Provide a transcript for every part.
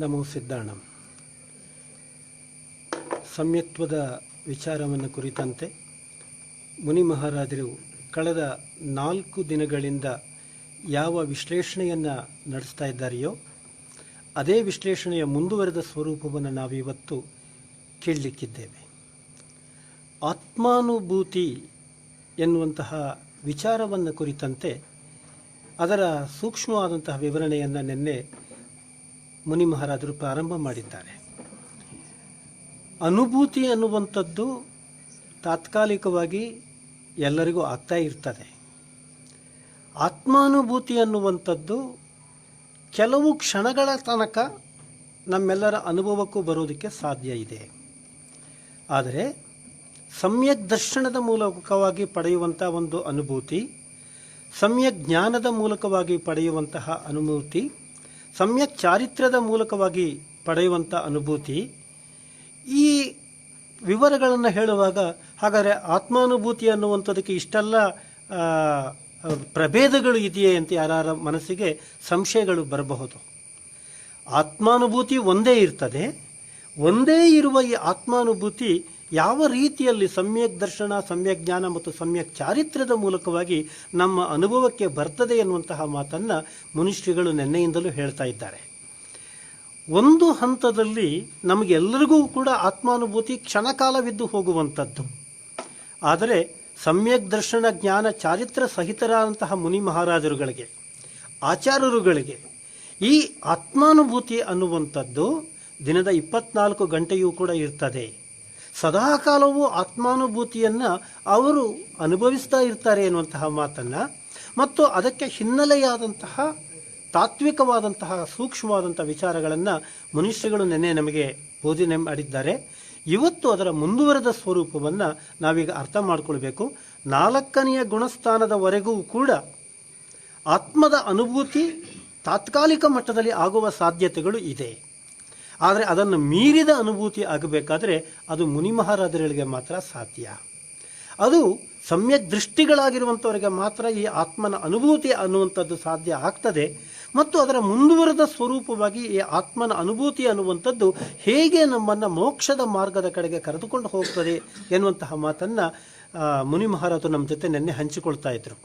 ನಮೋ ಸಿದ್ಧಾಣಂ. ಸಂಯತ್ವದ ವಿಚಾರವನ್ನು ಕುರಿತಂತೆ ಮುನಿ ಮಹಾರಾಜರು ಕಳೆದ 4 ದಿನಗಳಿಂದ ಯಾವ ವಿಶ್ಲೇಷಣೆಯನ್ನು ನಡೆಸ್ತಾ ಇದ್ದಾರೆಯೋ ಅದೇ ವಿಶ್ಲೇಷಣೆಯ ಮುಂದುವರೆದ ಸ್ವರೂಪವನ್ನು ನಾವಿವತ್ತು ಕೇಳಲಿಕ್ಕಿದ್ದೇವೆ. ಆತ್ಮಾನುಭೂತಿ ಎನ್ನುವಂತಹ ವಿಚಾರವನ್ನು ಕುರಿತಂತೆ ಅದರ ಸೂಕ್ಷ್ಮವಾದಂತಹ ವಿವರಣೆಯನ್ನು ನಿನ್ನೆ ಮುನಿ ಮಹಾರಾಜರು ಪ್ರಾರಂಭ ಮಾಡಿದ್ದಾರೆ. ಅನುಭೂತಿ ಅನ್ನುವಂಥದ್ದು ತಾತ್ಕಾಲಿಕವಾಗಿ ಎಲ್ಲರಿಗೂ ಆಗ್ತಾ ಇರ್ತದೆ. ಆತ್ಮಾನುಭೂತಿ ಅನ್ನುವಂಥದ್ದು ಕೆಲವು ಕ್ಷಣಗಳ ತನಕ ನಮ್ಮೆಲ್ಲರ ಅನುಭವಕ್ಕೂ ಬರೋದಕ್ಕೆ ಸಾಧ್ಯ ಇದೆ. ಆದರೆ ಸಮ್ಯಕ್ ದರ್ಶನದ ಮೂಲಕವಾಗಿ ಪಡೆಯುವಂಥ ಒಂದು ಅನುಭೂತಿ, ಸಮ್ಯಕ್ ಜ್ಞಾನದ ಮೂಲಕವಾಗಿ ಪಡೆಯುವಂತಹ ಅನುಭೂತಿ, ಸಮ್ಯಕ್ ಚಾರಿತ್ರ್ಯದ ಮೂಲಕವಾಗಿ ಪಡೆಯುವಂಥ ಅನುಭೂತಿ, ಈ ವಿವರಗಳನ್ನು ಹೇಳುವಾಗ ಹಾಗಾದರೆ ಆತ್ಮಾನುಭೂತಿ ಅನ್ನುವಂಥದ್ದಕ್ಕೆ ಇಷ್ಟೆಲ್ಲ ಪ್ರಭೇದಗಳು ಇದೆಯೇ ಅಂತ ಯಾರ ಮನಸ್ಸಿಗೆ ಸಂಶಯಗಳು ಬರಬಹುದು. ಆತ್ಮಾನುಭೂತಿ ಒಂದೇ ಇರ್ತದೆ. ಒಂದೇ ಇರುವ ಈ ಆತ್ಮಾನುಭೂತಿ ಯಾವ ರೀತಿಯಲ್ಲಿ ಸಮ್ಯಕ್ ದರ್ಶನ, ಸಮ್ಯಕ್ ಜ್ಞಾನ ಮತ್ತು ಸಮ್ಯಕ್ ಚಾರಿತ್ರ್ಯದ ಮೂಲಕವಾಗಿ ನಮ್ಮ ಅನುಭವಕ್ಕೆ ಬರ್ತದೆ ಎನ್ನುವಂತಹ ಮಾತನ್ನು ಮುನಿಶ್ರೀಗಳು ನಿನ್ನೆಯಿಂದಲೂ ಹೇಳ್ತಾ ಇದ್ದಾರೆ. ಒಂದು ಹಂತದಲ್ಲಿ ನಮಗೆಲ್ಲರಿಗೂ ಕೂಡ ಆತ್ಮಾನುಭೂತಿ ಕ್ಷಣಕಾಲವಿದ್ದು ಹೋಗುವಂಥದ್ದು. ಆದರೆ ಸಮ್ಯಕ್ ದರ್ಶನ, ಜ್ಞಾನ, ಚಾರಿತ್ರ್ಯ ಸಹಿತರಾದಂತಹ ಮುನಿ ಮಹಾರಾಜರುಗಳಿಗೆ, ಆಚಾರ್ಯರುಗಳಿಗೆ ಈ ಆತ್ಮಾನುಭೂತಿ ಅನ್ನುವಂಥದ್ದು ದಿನದ 24 ಗಂಟೆಯೂ ಕೂಡ ಇರ್ತದೆ. ಸದಾಕಾಲವೂ ಆತ್ಮಾನುಭೂತಿಯನ್ನು ಅವರು ಅನುಭವಿಸ್ತಾ ಇರ್ತಾರೆ ಎನ್ನುವಂತಹ ಮಾತನ್ನು ಮತ್ತು ಅದಕ್ಕೆ ಹಿನ್ನೆಲೆಯಾದಂತಹ ತಾತ್ವಿಕವಾದಂತಹ ಸೂಕ್ಷ್ಮವಾದಂಥ ವಿಚಾರಗಳನ್ನು ಮನುಷ್ಯಗಳು ನೆನ್ನೆ ನಮಗೆ ಬೋಧನೆ ಮಾಡಿದ್ದಾರೆ. ಇವತ್ತು ಅದರ ಮುಂದುವರೆದ ಸ್ವರೂಪವನ್ನು ನಾವೀಗ ಅರ್ಥ ಮಾಡಿಕೊಳ್ಬೇಕು. 4ನೆಯ ಗುಣಸ್ಥಾನದವರೆಗೂ ಕೂಡ ಆತ್ಮದ ಅನುಭೂತಿ ತಾತ್ಕಾಲಿಕ ಮಟ್ಟದಲ್ಲಿ ಆಗುವ ಸಾಧ್ಯತೆಗಳು ಇದೆ. ಆದರೆ ಅದನ್ನು ಮೀರಿದ ಅನುಭೂತಿ ಆಗಬೇಕಾದ್ರೆ ಅದು ಮುನಿ ಮಹಾರಾಜರಿಗೆ ಮಾತ್ರ ಸಾಧ್ಯ. ಅದು ಸಮ್ಯಕ್ ದೃಷ್ಟಿಗಳಾಗಿರುವಂಥವರಿಗೆ ಮಾತ್ರ ಈ ಆತ್ಮನ ಅನುಭೂತಿ ಅನ್ನುವಂಥದ್ದು ಸಾಧ್ಯ ಆಗ್ತದೆ. ಮತ್ತು ಅದರ ಮುಂದುವರೆದ ಸ್ವರೂಪವಾಗಿ ಈ ಆತ್ಮನ ಅನುಭೂತಿ ಅನ್ನುವಂಥದ್ದು ಹೇಗೆ ನಮ್ಮನ್ನು ಮೋಕ್ಷದ ಮಾರ್ಗದ ಕಡೆಗೆ ಕರೆದುಕೊಂಡು ಹೋಗ್ತದೆ ಎನ್ನುವಂತಹ ಮಾತನ್ನು ಮುನಿ ಮಹಾರಾಜರು ನಮ್ಮ ಜೊತೆ ನಿನ್ನೆ ಹಂಚಿಕೊಳ್ತಾ ಇದ್ರು.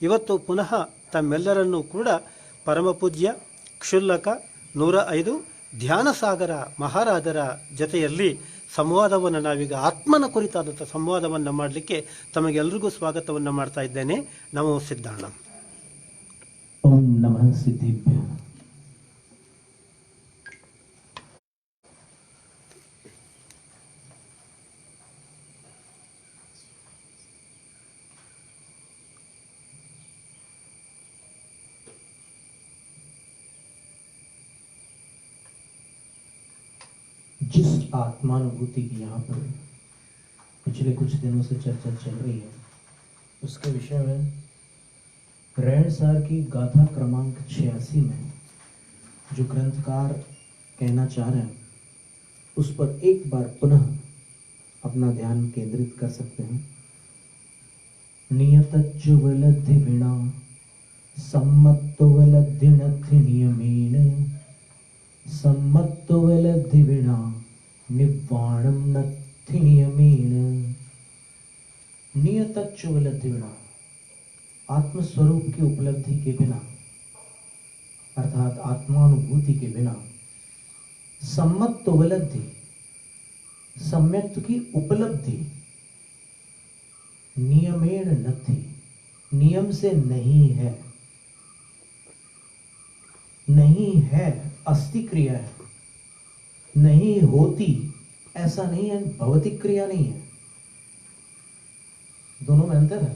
ಇವತ್ತು ಪುನಃ ತಮ್ಮೆಲ್ಲರನ್ನೂ ಕೂಡ ಪರಮಪೂಜ್ಯ ಕ್ಷುಲ್ಲಕ 105 ಧ್ಯಾನಸಾಗರ ಮಹಾರಾಜರ ಜೊತೆಯಲ್ಲಿ ಸಂವಾದವನ್ನು ನಾವೀಗ ಆತ್ಮನ ಕುರಿತಾದಂಥ ಸಂವಾದವನ್ನು ಮಾಡಲಿಕ್ಕೆ ತಮಗೆಲ್ಲರಿಗೂ ಸ್ವಾಗತವನ್ನು ಮಾಡ್ತಾ ಇದ್ದೇನೆ. ನಮೋ ಸಿದ್ಧಾಣಂ. ओम नमः सिद्धिभ्य. जिस आत्मानुभूति की यहाँ पर पिछले कुछ दिनों से चर्चा चल रही है उसके विषय में रेणसार की गाथा क्रमांक 86 में जो ग्रंथकार कहना चाह रहे हैं उस पर एक बार पुनः अपना ध्यान केंद्रित कर सकते हैं. नियतज्जुवलद्धि विना सम्मत्तुवलद्धिनद्धि नियमेन सम्मत्तुवलद्धि विना निवाणं नद्धि नियमेन. नियतज्जुवलद्धि विना आत्मस्वरूप की उपलब्धि के बिना अर्थात आत्मानुभूति के बिना सम्मत उपलब्धि, सम्यक्त की उपलब्धि नियमेण नथि, नियम से नहीं है. नहीं है अस्ति क्रिया है, नहीं होती ऐसा नहीं है, भौतिक क्रिया नहीं है. दोनों में अंतर है.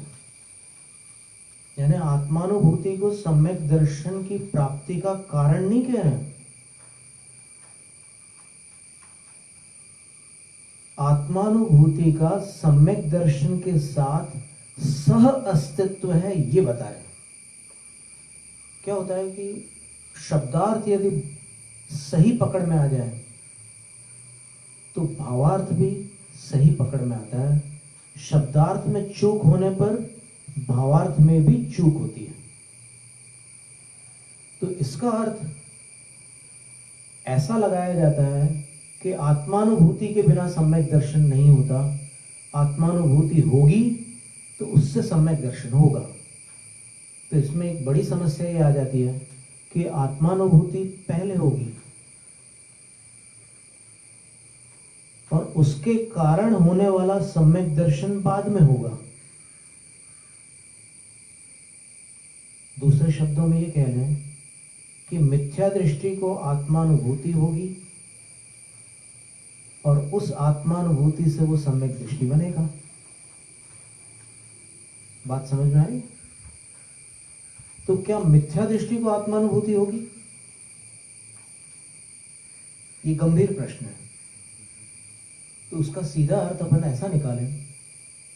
यानी आत्मानुभूति को सम्यक दर्शन की प्राप्ति का कारण नहीं कह रहे हैं. आत्मानुभूति का सम्यक दर्शन के साथ सह अस्तित्व है ये बता रहे हैं. क्या होता है कि शब्दार्थ यदि सही पकड़ में आ जाए तो भावार्थ भी सही पकड़ में आता है. शब्दार्थ में चूक होने पर भावार्थ में भी चूक होती है. तो इसका अर्थ ऐसा लगाया जाता है कि आत्मानुभूति के बिना सम्यक दर्शन नहीं होता, आत्मानुभूति होगी तो उससे सम्यक दर्शन होगा। तो इसमें एक बड़ी समस्या ये आ जाती है कि आत्मानुभूति पहले होगी और उसके कारण होने वाला सम्यक दर्शन बाद में होगा। दूसरे शब्दों में ये कह लें कि मिथ्या दृष्टि को आत्मानुभूति होगी और उस आत्मानुभूति से वो सम्यक दृष्टि बनेगा। बात समझ में आई? तो क्या मिथ्या दृष्टि को आत्मानुभूति होगी? ये गंभीर प्रश्न है। तो उसका सीधा अर्थ अपन ऐसा निकालें,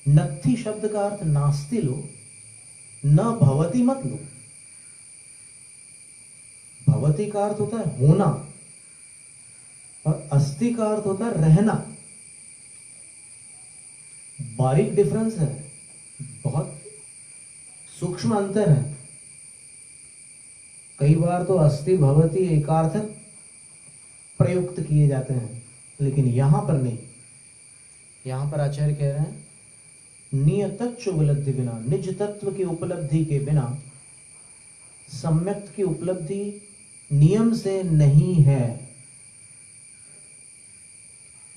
नत्थि शब्द का अर्थ नास्ति लो, न भवति मत लो। भवति का अर्थ होता है होना और अस्ति का अर्थ होता है रहना। बारीक डिफरेंस है, बहुत सूक्ष्म अंतर है। कई बार तो अस्ति भवति एकार्थक प्रयुक्त किए जाते हैं, लेकिन यहां पर नहीं। यहां पर आचार्य कह रहे हैं नियतच्च उपलब्धि बिना, निज तत्व की उपलब्धि के बिना सम्यक की उपलब्धि नियम से नहीं है।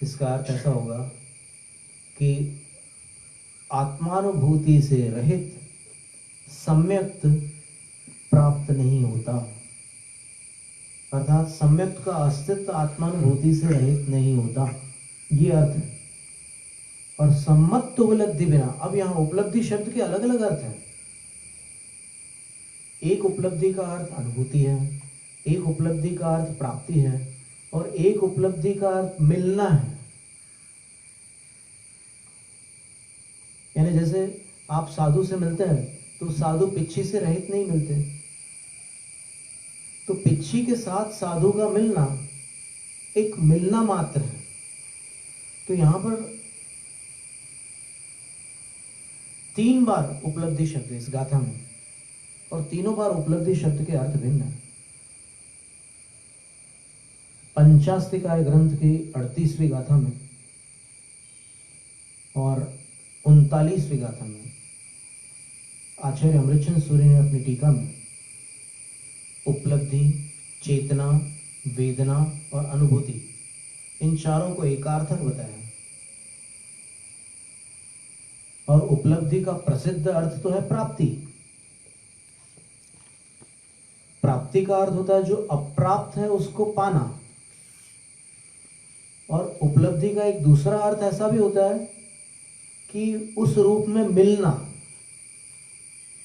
इसका अर्थ ऐसा होगा कि आत्मानुभूति से रहित सम्यक प्राप्त नहीं होता, अर्थात सम्यक का अस्तित्व आत्मानुभूति से रहित नहीं होता, ये अर्थ है। और सम्मत उपलब्धि बिना, अब यहां उपलब्धि शब्द के अलग अलग अर्थ हैं। एक उपलब्धि का अर्थ अनुभूति है, एक उपलब्धि का अर्थ प्राप्ति है और एक उपलब्धि का अर्थ मिलना है। यानी जैसे आप साधु से मिलते हैं तो साधु पिच्छी से रहित नहीं मिलते, तो पिच्छी के साथ साधु का मिलना एक मिलना मात्र है। तो यहां पर 3 बार उपलब्धि शब्द इस गाथा में, और तीनों बार उपलब्धि शब्द के अर्थ भिन्न है। पंचास्तिकाय ग्रंथ की 38वीं गाथा में और 39वीं गाथा में आचार्य अमृतचंद सूर्य ने अपनी टीका में उपलब्धि, चेतना, वेदना और अनुभूति, इन चारों को एकार्थक बताया। और उपलब्धि का प्रसिद्ध अर्थ तो है प्राप्ति। प्राप्ति का अर्थ होता है जो अप्राप्त है उसको पाना। और उपलब्धि का एक दूसरा अर्थ ऐसा भी होता है कि उस रूप में मिलना।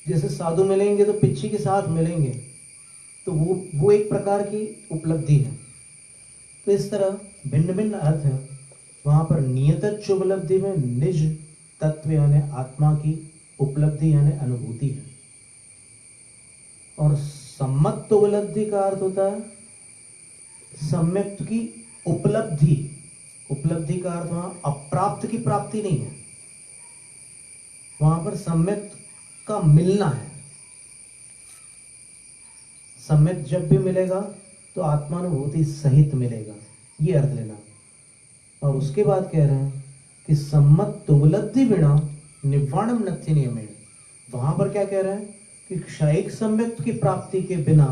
जैसे साधु मिलेंगे तो पिच्छी के साथ मिलेंगे, तो वो एक प्रकार की उपलब्धि है। तो इस तरह भिन्न भिन्न अर्थ है। वहां पर नियतच्च उपलब्धि में निज तत्व यानी आत्मा की उपलब्धि यानी अनुभूति है, और सम्मत उपलब्धि का अर्थ होता है सम्यक की उपलब्धि। उपलब्धि का अर्थ वहां अप्राप्त की प्राप्ति नहीं है, वहां पर सम्यक का मिलना है। सम्यक जब भी मिलेगा तो आत्मानुभूति सहित मिलेगा, ये अर्थ लेना। और उसके बाद कह रहे हैं कि सम्मत उपलब्धि बिना निवारणम नत्थि नियमेन। वहां पर क्या कह रहे हैं कि क्षयिक सम्यक की प्राप्ति के बिना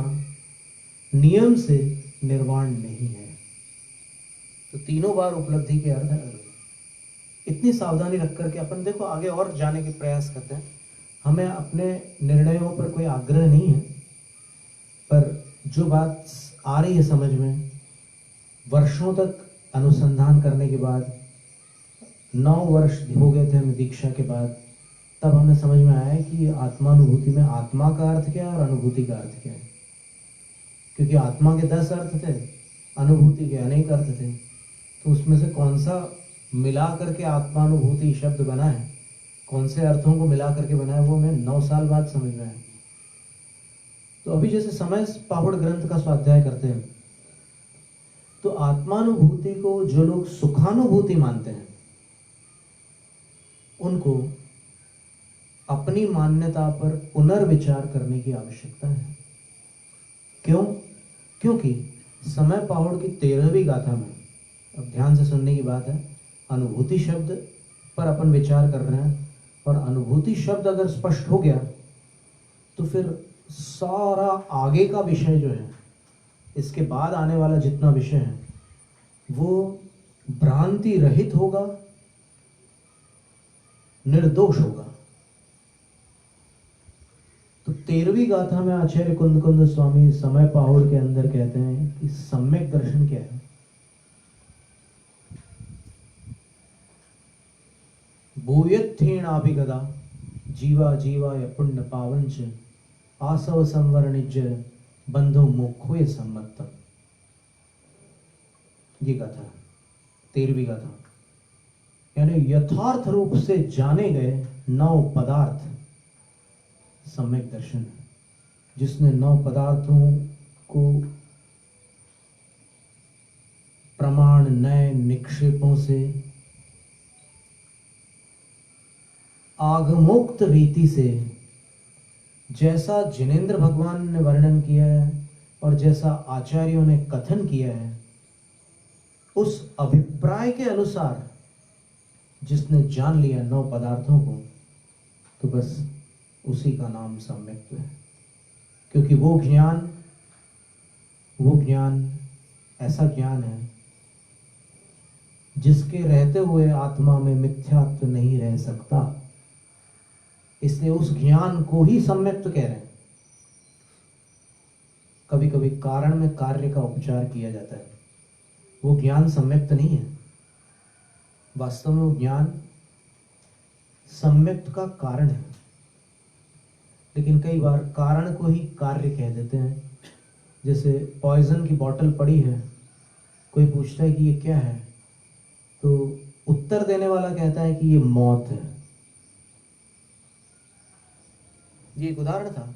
नियम से निर्वाण नहीं है। तो तीनों बार उपलब्धि के अर्थ है। इतनी सावधानी रख करके अपन देखो आगे और जाने के प्रयास करते हैं। हमें अपने निर्णयों पर कोई आग्रह नहीं है, पर जो बात आ रही है समझ में, वर्षों तक अनुसंधान करने के बाद, 9 वर्ष हो गए थे हमें दीक्षा के बाद, तब हमें समझ में आया कि आत्मानुभूति में आत्मा का अर्थ क्या है और अनुभूति का अर्थ क्या है। क्योंकि आत्मा के 10 अर्थ थे, अनुभूति के अनेक अर्थ थे, तो उसमें से कौन सा मिला करके आत्मानुभूति शब्द बना है, कौन से अर्थों को मिला करके बना है, वो हमें 9 साल बाद समझ में आया। तो अभी जैसे समय पाहुड़ ग्रंथ का स्वाध्याय करते हैं, तो आत्मानुभूति को जो लोग सुखानुभूति मानते हैं, उनको अपनी मान्यता पर पुनर्विचार करने की आवश्यकता है। क्यों? क्योंकि समय पहाड़ की 13वीं गाथा में, अब ध्यान से सुनने की बात है, अनुभूति शब्द पर अपन विचार कर रहे हैं, और अनुभूति शब्द अगर स्पष्ट हो गया तो फिर सारा आगे का विषय जो है, इसके बाद आने वाला जितना विषय है वो भ्रांति रहित होगा, निर्दोष होगा। तो 13वीं गाथा में आचार्य कुंद कुंद स्वामी समय पहाड़ के अंदर कहते हैं कि सम्यक दर्शन क्या है। भूयत्थेणाभिगदा जीवा जीवाय पुण्य पावंच आसव संवरणिज बंधु मोक्षोय सम्मतम। ये गाथा 13वीं गाथा, यानी यथार्थ रूप से जाने गए 9 पदार्थ सम्यक दर्शन। जिसने 9 पदार्थों को प्रमाण नए निक्षेपों से आगमोक्त रीति से, जैसा जिनेंद्र भगवान ने वर्णन किया है और जैसा आचार्यों ने कथन किया है, उस अभिप्राय के अनुसार जिसने जान लिया 9 पदार्थों को, तो बस उसी का नाम सम्यक्त्व है। क्योंकि वो ज्ञान ऐसा ज्ञान है जिसके रहते हुए आत्मा में मिथ्यात्व नहीं रह सकता, इसलिए उस ज्ञान को ही सम्यक्त्व कह रहे हैं। कभी कभी कारण में कार्य का उपचार किया जाता है, वो ज्ञान सम्यक्त नहीं है। वास्तव में वो ज्ञान सम्यक्त का कारण है, लेकिन कई बार कारण को ही कार्य कह देते हैं। जैसे पॉइजन की बोतल पड़ी है, कोई पूछता है कि ये क्या है, तो उत्तर देने वाला कहता है कि ये मौत है। ये एक उदाहरण था।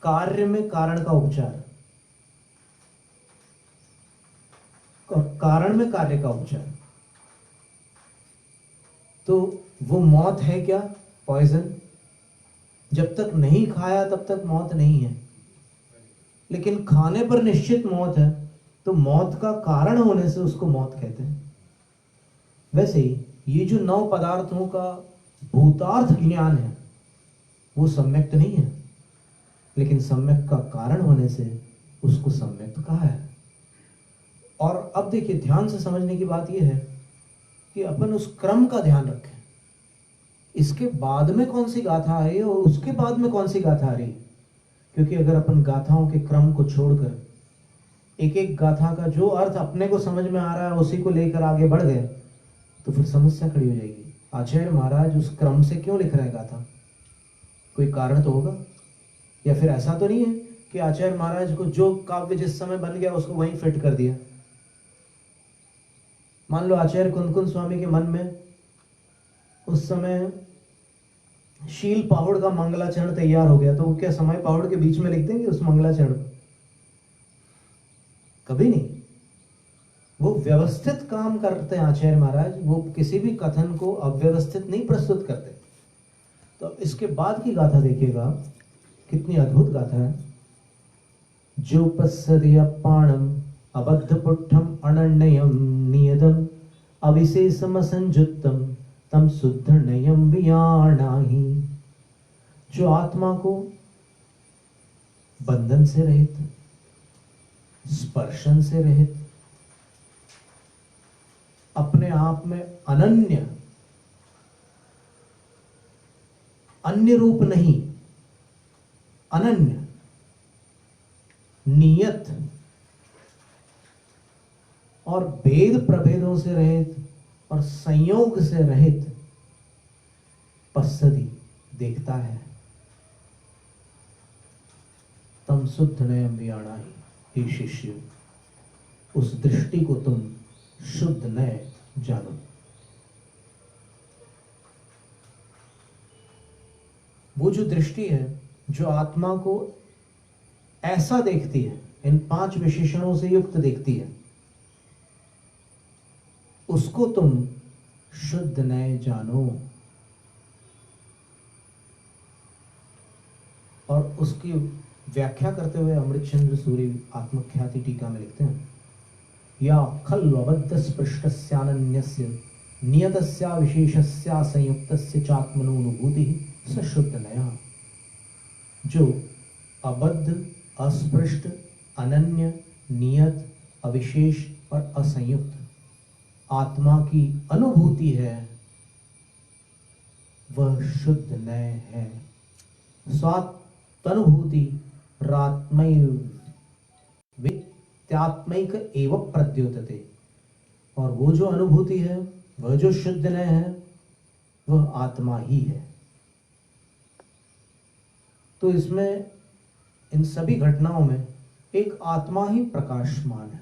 कार्य में कारण का उपचार, कारण में कार्य का उपचार। तो वो मौत है क्या? पॉइजन जब तक नहीं खाया तब तक मौत नहीं है, लेकिन खाने पर निश्चित मौत है, तो मौत का कारण होने से उसको मौत कहते हैं। वैसे ही ये जो 9 पदार्थों का भूतार्थ ज्ञान है वो सम्यक्त नहीं है, लेकिन सम्यक का कारण होने से उसको सम्यक्त कहा है। और अब देखिए, ध्यान से समझने की बात यह है कि अपन उस क्रम का ध्यान रखें। इसके बाद में कौन सी गाथा आ रही है और उसके बाद में कौन सी गाथा आ रही है, क्योंकि अगर अपन गाथाओं के क्रम को छोड़कर एक एक गाथा का जो अर्थ अपने को समझ में आ रहा है उसी को लेकर आगे बढ़ गए तो फिर समस्या खड़ी हो जाएगी। आचार्य महाराज उस क्रम से क्यों लिख रहे हैं गाथा? कोई कारण तो होगा, या फिर ऐसा तो नहीं है कि आचार्य महाराज को जो काव्य जिस समय बन गया उसको वहीं फिट कर दिया। मान लो आचार्य कुंद कुंद स्वामी के मन में उस समय शील पहाड़ का मंगलाचरण तैयार हो गया, तो वो क्या समय पहाड़ के बीच में लिख देंगे उस मंगलाचरण को? कभी नहीं। वो व्यवस्थित काम करते हैं आचार्य महाराज, वो किसी भी कथन को अव्यवस्थित नहीं प्रस्तुत करते। तो इसके बाद की गाथा देखिएगा, कितनी अद्भुत गाथा है। जो पश्यदियपाणम अबद्धपुट्ठम अनन्ययम नियतम अविशेषम संजुत्तम तम शुद्ध नयम वियाणाहि। जो आत्मा को बंधन से रहित, स्पर्शन से रहित, अपने आप में अनन्य, अन्य रूप नहीं, अनन्य, नियत और भेद प्रभेदों से रहित और संयोग से रहित पश्यति देखता है, तम शुद्ध नयम वियाणाहि। हे शिष्य, उस दृष्टि को तुम शुद्ध नय जानो। वो जो दृष्टि है जो आत्मा को ऐसा देखती है, इन 5 विशेषणों से युक्त देखती है, उसको तुम शुद्ध नय जानो। और उसकी व्याख्या करते हुए अमृतचंद्र सूरी आत्मख्याति टीका में लिखते हैं, या खल्वबद्ध स्पृष्टस्यानन्यस्य नियतस्या विशेषस्या संयुक्तस्य चात्मनोनुभूति स शुद्ध नया। जो अबद्ध, अस्पृष्ट, अनन्य, नियत, अविशेष और असंयुक्त आत्मा की अनुभूति है, वह शुद्ध नय है। स्वात्मनुभूति त्यात्मैक एव प्रद्योतते। और वो जो अनुभूति है, वह जो शुद्ध नय है, वह आत्मा ही है। तो इसमें इन सभी घटनाओं में एक आत्मा ही प्रकाशमान है।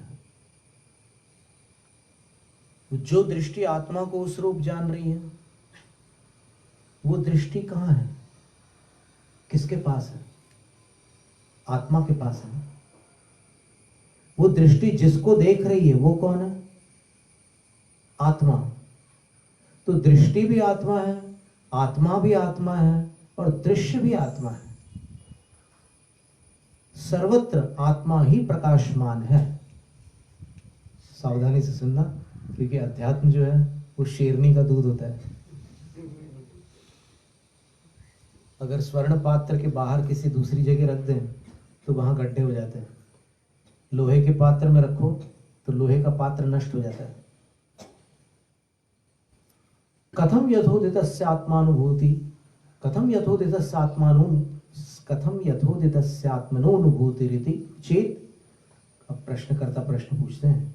जो दृष्टि आत्मा को उस रूप जान रही है, वो दृष्टि कहाँ है, किसके पास है? आत्मा के पास है। वो दृष्टि जिसको देख रही है वो कौन है? आत्मा। तो दृष्टि भी आत्मा है, आत्मा भी आत्मा है और दृश्य भी आत्मा है। सर्वत्र आत्मा ही प्रकाशमान है। सावधानी से सुनना, क्योंकि अध्यात्म जो है वो शेरनी का दूध होता है। अगर स्वर्ण पात्र के बाहर किसी दूसरी जगह रख दें तो वहां गड्ढे हो जाते हैं। लोहे के पात्र में रखो तो लोहे का पात्र नष्ट हो जाता है। कथम यथोदितस्य आत्मानुभूति, कथम यथोदितस्य आत्मनोनुभूति रीति चेत। अब प्रश्नकर्ता प्रश्न पूछते हैं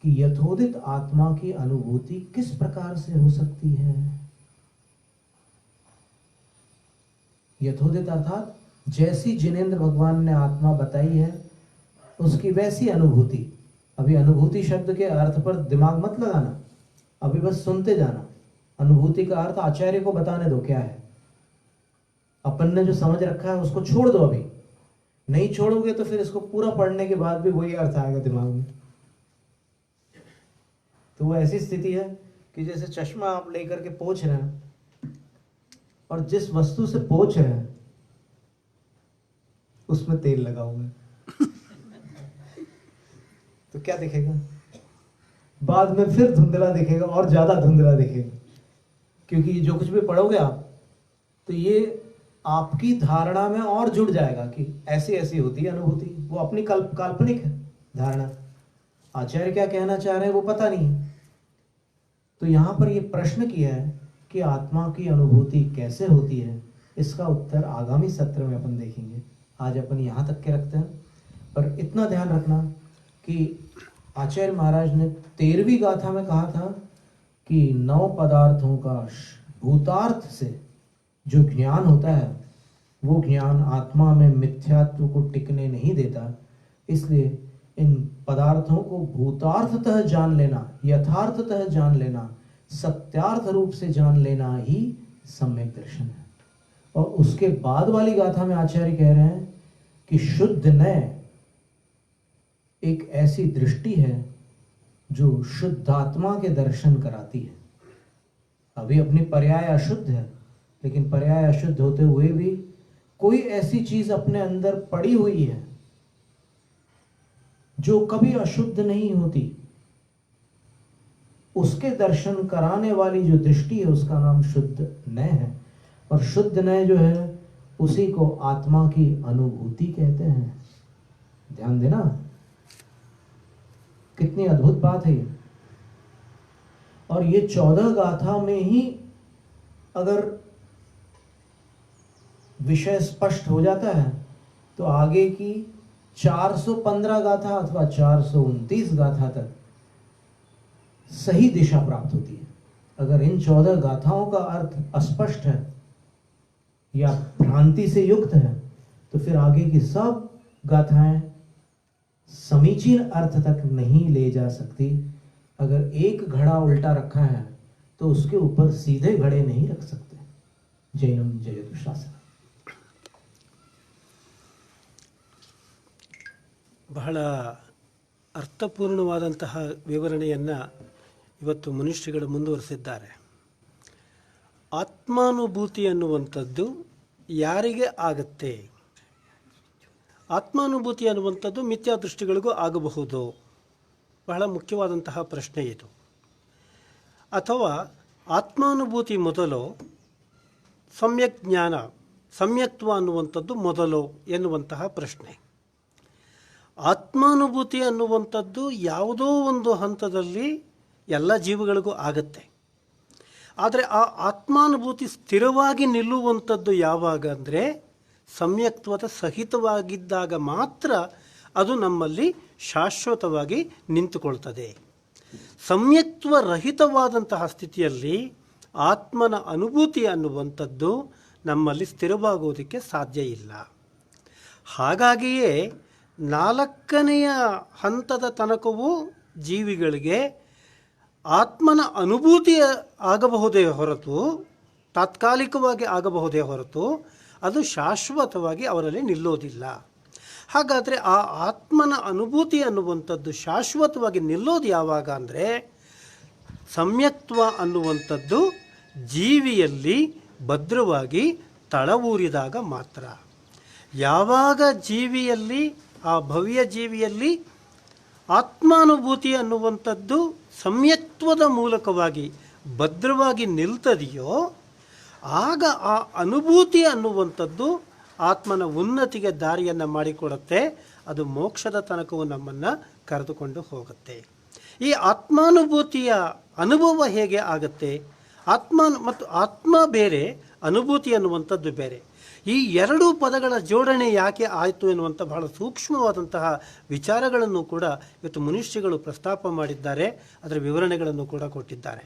कि यथोदित आत्मा की अनुभूति किस प्रकार से हो सकती है? यथोदित अर्थात जैसी जिनेंद्र भगवान ने आत्मा बताई है उसकी वैसी अनुभूति। अभी अनुभूति शब्द के अर्थ पर दिमाग मत लगाना, अभी बस सुनते जाना। अनुभूति का अर्थ आचार्य को बताने दो क्या है। अपन ने जो समझ रखा है उसको छोड़ दो। अभी नहीं छोड़ोगे तो फिर इसको पूरा पढ़ने के बाद भी वही अर्थ आएगा दिमाग में। तो वो ऐसी स्थिति है कि जैसे चश्मा आप लेकर के पोंछ रहे हैं और जिस वस्तु से पोंछ रहे हैं उसमें तेल लगा हुआ है, तो क्या दिखेगा? बाद में फिर धुंधला दिखेगा और ज्यादा धुंधला दिखेगा। क्योंकि जो कुछ भी पढ़ोगे आप, तो ये आपकी धारणा में और जुड़ जाएगा कि ऐसी ऐसी होती है अनुभूति। वो अपनी काल्पनिक है धारणा। आचार्य क्या कहना चाह रहे हैं वो पता नहीं है। तो यहां पर ये प्रश्न किया है कि आत्मा की अनुभूति कैसे होती है। इसका उत्तर आगामी सत्र में अपन देखेंगे। आज अपन यहां तक के रखते हैं। पर इतना ध्यान रखना कि आचार्य महाराज ने 13वीं गाथा में कहा था कि 9 पदार्थों का भूतार्थ से जो ज्ञान होता है वो ज्ञान आत्मा में मिथ्यात्व को टिकने नहीं देता। इसलिए इन पदार्थों को भूतार्थतः जान लेना, यथार्थतः जान लेना, सत्यार्थ रूप से जान लेना ही सम्यक दर्शन है। और उसके बाद वाली गाथा में आचार्य कह रहे हैं कि शुद्ध नय एक ऐसी दृष्टि है जो शुद्धात्मा के दर्शन कराती है। अभी अपनी पर्याय अशुद्ध है, लेकिन पर्याय अशुद्ध होते हुए भी कोई ऐसी चीज अपने अंदर पड़ी हुई है जो कभी अशुद्ध नहीं होती। उसके दर्शन कराने वाली जो दृष्टि है उसका नाम शुद्ध नय है। और शुद्ध नय जो है उसी को आत्मा की अनुभूति कहते हैं। ध्यान देना, कितनी अद्भुत बात है ये। और ये 14 गाथा में ही अगर विषय स्पष्ट हो जाता है तो आगे की 415 गाथा अथवा 429 गाथा तक सही दिशा प्राप्त होती है। अगर इन 14 गाथाओं का अर्थ अस्पष्ट है या भ्रांति से युक्त है तो फिर आगे की सब गाथाएं समीचीन अर्थ तक नहीं ले जा सकती। अगर एक घड़ा उल्टा रखा है तो उसके ऊपर सीधे घड़े नहीं रख सकते। जैनम जयतु शास्त्र। ಬಹಳ ಅರ್ಥಪೂರ್ಣವಾದಂತಹ ವಿವರಣೆಯನ್ನು ಇವತ್ತು ಮನುಷ್ಯಗಳು ಮುಂದುವರೆಸಿದ್ದಾರೆ. ಆತ್ಮಾನುಭೂತಿ ಅನ್ನುವಂಥದ್ದು ಯಾರಿಗೆ ಆಗತ್ತೆ? ಆತ್ಮಾನುಭೂತಿ ಅನ್ನುವಂಥದ್ದು ಮಿಥ್ಯಾದೃಷ್ಟಿಗಳಿಗೂ ಆಗಬಹುದು. ಬಹಳ ಮುಖ್ಯವಾದಂತಹ ಪ್ರಶ್ನೆ ಇದು. ಅಥವಾ ಆತ್ಮಾನುಭೂತಿ ಮೊದಲು ಸಮ್ಯಕ್ ಜ್ಞಾನ ಸಮ್ಯಕ್ತ್ವ ಅನ್ನುವಂಥದ್ದು ಮೊದಲು ಎನ್ನುವಂತಹ ಪ್ರಶ್ನೆ. ಆತ್ಮಾನುಭೂತಿ ಅನ್ನುವಂಥದ್ದು ಯಾವುದೋ ಒಂದು ಹಂತದಲ್ಲಿ ಎಲ್ಲ ಜೀವಗಳಿಗೂ ಆಗತ್ತೆ. ಆದರೆ ಆ ಆತ್ಮಾನುಭೂತಿ ಸ್ಥಿರವಾಗಿ ನಿಲ್ಲುವಂಥದ್ದು ಯಾವಾಗ ಅಂದರೆ ಸಮ್ಯಕ್ತ್ವದ ಸಹಿತವಾಗಿದ್ದಾಗ ಮಾತ್ರ ಅದು ನಮ್ಮಲ್ಲಿ ಶಾಶ್ವತವಾಗಿ ನಿಂತುಕೊಳ್ತದೆ. ಸಮ್ಯಕ್ತ್ವ ರಹಿತವಾದಂತಹ ಸ್ಥಿತಿಯಲ್ಲಿ ಆತ್ಮನ ಅನುಭೂತಿ ಅನ್ನುವಂಥದ್ದು ನಮ್ಮಲ್ಲಿ ಸ್ಥಿರವಾಗುವುದಕ್ಕೆ ಸಾಧ್ಯ ಇಲ್ಲ. ಹಾಗಾಗಿಯೇ 4ನೆಯ ಹಂತದ ತನಕವೂ ಜೀವಿಗಳಿಗೆ ಆತ್ಮನ ಅನುಭೂತಿ ಆಗಬಹುದೇ ಹೊರತು, ತಾತ್ಕಾಲಿಕವಾಗಿ ಆಗಬಹುದೇ ಹೊರತು ಅದು ಶಾಶ್ವತವಾಗಿ ಅವರಲ್ಲಿ ನಿಲ್ಲೋದಿಲ್ಲ. ಹಾಗಾದರೆ ಆ ಆತ್ಮನ ಅನುಭೂತಿ ಅನ್ನುವಂಥದ್ದು ಶಾಶ್ವತವಾಗಿ ನಿಲ್ಲೋದು ಯಾವಾಗ ಅಂದರೆ ಸಮ್ಯಕ್ತ್ವ ಅನ್ನುವಂಥದ್ದು ಜೀವಿಯಲ್ಲಿ ಭದ್ರವಾಗಿ ತಳವೂರಿದಾಗ ಮಾತ್ರ. ಯಾವಾಗ ಜೀವಿಯಲ್ಲಿ, ಆ ಭವ್ಯ ಜೀವಿಯಲ್ಲಿ ಆತ್ಮಾನುಭೂತಿ ಅನ್ನುವಂಥದ್ದು ಸಮ್ಯಕ್ತ್ವದ ಮೂಲಕವಾಗಿ ಭದ್ರವಾಗಿ ನಿಲ್ತದೆಯೋ ಆಗ ಆ ಅನುಭೂತಿ ಅನ್ನುವಂಥದ್ದು ಆತ್ಮನ ಉನ್ನತಿಗೆ ದಾರಿಯನ್ನು ಮಾಡಿಕೊಡುತ್ತೆ. ಅದು ಮೋಕ್ಷದ ತನಕವೂ ನಮ್ಮನ್ನು ಕರೆದುಕೊಂಡು ಹೋಗುತ್ತೆ. ಈ ಆತ್ಮಾನುಭೂತಿಯ ಅನುಭವ ಹೇಗೆ ಆಗುತ್ತೆ? ಆತ್ಮ ಬೇರೆ, ಅನುಭೂತಿ ಅನ್ನುವಂಥದ್ದು ಬೇರೆ. ಈ ಎರಡೂ ಪದಗಳ ಜೋಡಣೆ ಯಾಕೆ ಆಯಿತು ಎನ್ನುವಂಥ ಬಹಳ ಸೂಕ್ಷ್ಮವಾದಂತಹ ವಿಚಾರಗಳನ್ನು ಕೂಡ ಇವತ್ತು ಮನುಷ್ಯಗಳು ಪ್ರಸ್ತಾಪ ಮಾಡಿದ್ದಾರೆ. ಅದರ ವಿವರಣೆಗಳನ್ನು ಕೂಡ ಕೊಟ್ಟಿದ್ದಾರೆ.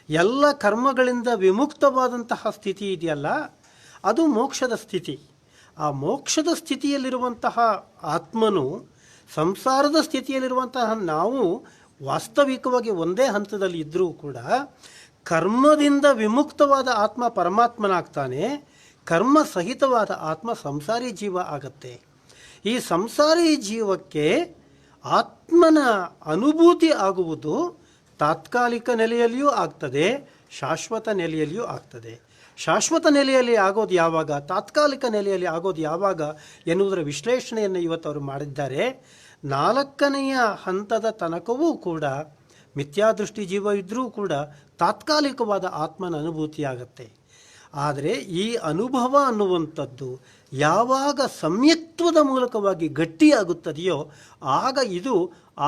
ಎಲ್ಲ ಕರ್ಮಗಳಿಂದ ವಿಮುಕ್ತವಾದಂತಹ ಸ್ಥಿತಿ ಇದೆಯಲ್ಲ, ಅದು ಮೋಕ್ಷದ ಸ್ಥಿತಿ. ಆ ಮೋಕ್ಷದ ಸ್ಥಿತಿಯಲ್ಲಿರುವಂತಹ ಆತ್ಮನು ಸಂಸಾರದ ಸ್ಥಿತಿಯಲ್ಲಿರುವಂತಹ ನಾವು ವಾಸ್ತವಿಕವಾಗಿ ಒಂದೇ ಹಂತದಲ್ಲಿ ಇದ್ದರೂ ಕೂಡ ಕರ್ಮದಿಂದ ವಿಮುಕ್ತವಾದ ಆತ್ಮ ಪರಮಾತ್ಮನಾಗ್ತಾನೆ, ಕರ್ಮ ಸಹಿತವಾದ ಆತ್ಮ ಸಂಸಾರಿ ಜೀವ ಆಗತ್ತೆ. ಈ ಸಂಸಾರಿ ಜೀವಕ್ಕೆ ಆತ್ಮನ ಅನುಭೂತಿ ಆಗುವುದು ತಾತ್ಕಾಲಿಕ ನೆಲೆಯಲ್ಲಿಯೂ ಆಗ್ತದೆ, ಶಾಶ್ವತ ನೆಲೆಯಲ್ಲಿಯೂ ಆಗ್ತದೆ. ಶಾಶ್ವತ ನೆಲೆಯಲ್ಲಿ ಆಗೋದು ಯಾವಾಗ, ತಾತ್ಕಾಲಿಕ ನೆಲೆಯಲ್ಲಿ ಆಗೋದು ಯಾವಾಗ ಎನ್ನುವುದರ ವಿಶ್ಲೇಷಣೆಯನ್ನು ಇವತ್ತು ಅವರು ಮಾಡಿದ್ದಾರೆ. 4ನೆಯ ಹಂತದ ತನಕವೂ ಕೂಡ ಮಿಥ್ಯಾದೃಷ್ಟಿ ಜೀವ ಇದ್ದರೂ ಕೂಡ ತಾತ್ಕಾಲಿಕವಾದ ಆತ್ಮನ ಅನುಭೂತಿಯಾಗತ್ತೆ. ಆದರೆ ಈ ಅನುಭವ ಅನ್ನುವಂಥದ್ದು ಯಾವಾಗ ಸಮ್ಯಕ್ತ್ವದ ಮೂಲಕವಾಗಿ ಗಟ್ಟಿಯಾಗುತ್ತದೆಯೋ ಆಗ ಇದು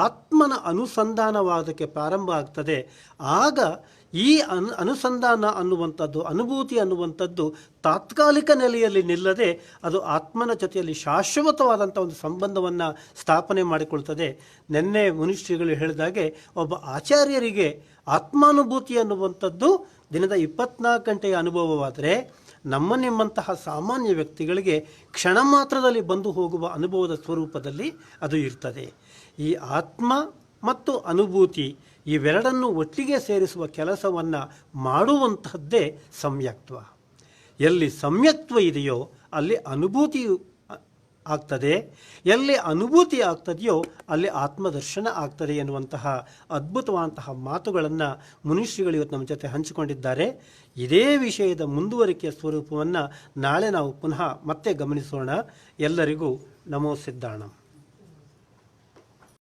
ಆತ್ಮನ ಅನುಸಂಧಾನವಾದಕ್ಕೆ ಪ್ರಾರಂಭ ಆಗ್ತದೆ. ಆಗ ಈ ಅನುಸಂಧಾನ ಅನ್ನುವಂಥದ್ದು, ಅನುಭೂತಿ ಅನ್ನುವಂಥದ್ದು ತಾತ್ಕಾಲಿಕ ನೆಲೆಯಲ್ಲಿ ನಿಲ್ಲದೆ ಅದು ಆತ್ಮನ ಜೊತೆಯಲ್ಲಿ ಶಾಶ್ವತವಾದಂಥ ಒಂದು ಸಂಬಂಧವನ್ನು ಸ್ಥಾಪನೆ ಮಾಡಿಕೊಳ್ತದೆ. ನಿನ್ನೆ ಮನುಷ್ಯಗಳು ಹೇಳಿದಾಗೆ ಒಬ್ಬ ಆಚಾರ್ಯರಿಗೆ ಆತ್ಮಾನುಭೂತಿ ಅನ್ನುವಂಥದ್ದು ದಿನದ 24 ಗಂಟೆಯ ಅನುಭವವಾದರೆ ನಿಮ್ಮಂತಹ ಸಾಮಾನ್ಯ ವ್ಯಕ್ತಿಗಳಿಗೆ ಕ್ಷಣ ಮಾತ್ರದಲ್ಲಿ ಬಂದು ಹೋಗುವ ಅನುಭವದ ಸ್ವರೂಪದಲ್ಲಿ ಅದು ಇರ್ತದೆ. ಈ ಆತ್ಮ ಮತ್ತು ಅನುಭೂತಿ ಇವೆರಡನ್ನು ಒಟ್ಟಿಗೆ ಸೇರಿಸುವ ಕೆಲಸವನ್ನು ಮಾಡುವಂತಹದ್ದೇ ಸಮ್ಯಕ್ತ್ವ. ಎಲ್ಲಿ ಸಮ್ಯಕ್ತ್ವ ಇದೆಯೋ ಅಲ್ಲಿ ಅನುಭೂತಿ ಆಗ್ತದೆ, ಎಲ್ಲಿ ಅನುಭೂತಿ ಆಗ್ತದೆಯೋ ಅಲ್ಲಿ ಆತ್ಮದರ್ಶನ ಆಗ್ತದೆ ಎನ್ನುವಂತಹ ಅದ್ಭುತವಾದಂತಹ ಮಾತುಗಳನ್ನು ಮನುಷ್ಯಗಳು ಇವತ್ತು ನಮ್ಮ ಜೊತೆ ಹಂಚಿಕೊಂಡಿದ್ದಾರೆ. ಇದೇ ವಿಷಯದ ಮುಂದುವರಿಕೆಯ ಸ್ವರೂಪವನ್ನು ನಾಳೆ ನಾವು ಪುನಃ ಮತ್ತೆ ಗಮನಿಸೋಣ. ಎಲ್ಲರಿಗೂ ನಮೋ ಸಿದ್ಧಾಣಂ.